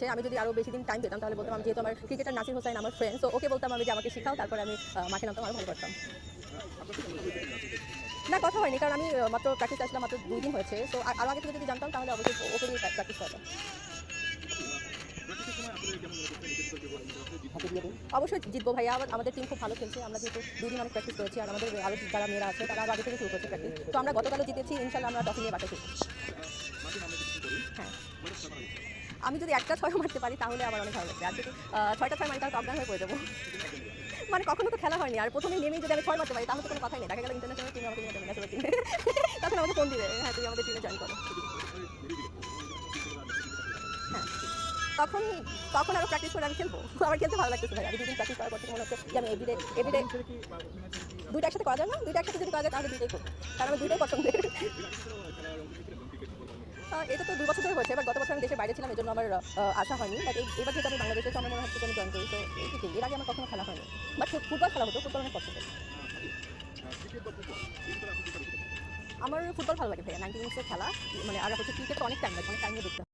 আমি যদি আরও বেশি দিন টাইম পেতাম তাহলে বলতাম আমি যেহেতু আমার ক্রিকেটার নাসির হোসাইন আমার ফ্রেন্ড, তো ওকে বলতাম আমি যে আমাকে শেখাও, তারপরে আমি মাঠে নামতাম, আরও ভালো করতাম। না, কথা হয়নি, কারণ আমি মাত্র প্র্যাকটিস আসলাম, মাত্র 2 দিন হয়েছে। তো আরও আগে থেকে যদি জানতাম তাহলে অবশ্যই ওকে দিয়ে প্র্যাকটিস করতাম। অবশ্যই জিতবো ভাইয়া, আমাদের টিম খুব ভালো খেলছে। আমরা যেহেতু 2 দিন অনেক প্র্যাকটিস করেছি, আর আমাদের আরও যারা মেয়েরা আছে তারা আগে থেকে শুরু করছে প্র্যাকটিস। তো আমরা গতকালও জিতেছি, ইনশাল্লাহ আমরা ট্রফি নিয়ে বাসায় ফিরবো। হ্যাঁ, আমি যদি একটা 6 মারতে পারি তাহলে আমার অনেক ভালো লাগবে। আর যদি 6টা 6 মারি তাহলে অজ্ঞান হয়ে পড়ে যাবো। মানে কখনো তো খেলা হয়নি, আর প্রথমেই নেমেই যদি আমি 6 মারতে পারি তাহলে তো কোনো কথাই নেই। দেখা গেল ইন্টারন্যাশনাল টিমে আমাকে নিয়ে যাবে, ন্যাশনাল টিমে। তখন আমাকে ফোন দিবে, হ্যাঁ তুমি আমাদের টিমে জয়েন করো। হ্যাঁ, তখন তখন আরও প্র্যাকটিস করে আমি খেলবো। আমার খেলতে ভালো লাগতেছে ভাই। আমি 2 দিন প্র্যাকটিস করার পর থেকে মনে হচ্ছে যে আমি এভরিডে দুইটা একসাথে করা যায় না? দুইটা একসাথে যদি করা যায় তাহলে দুইটাই করবো, কারণ আমার দুইটাই পছন্দের। এটা তো 2 বছর ধরে হয়েছে। এবার গত বছর আমি দেশের বাইরে ছিলাম, এজন্য আমার আসা হয়নি। বাট এবার যেহেতু আমি বাংলাদেশে, তো আমার মনে হচ্ছে যে আমি জয়েন করি। তো এইটুকুই, এর আগে আমার কখনো খেলা হয়নি। বাট ফুটবল খেলা হতো, ফুটবল অনেক পছন্দের। আমার ফুটবল ভালো লাগে ভাইয়া, 90 মিনিটসের খেলা। মানে আর হচ্ছে ক্রিকেট তো অনেক টাইম লাগে, অনেক টাইম নিয়ে দেখতে হয়।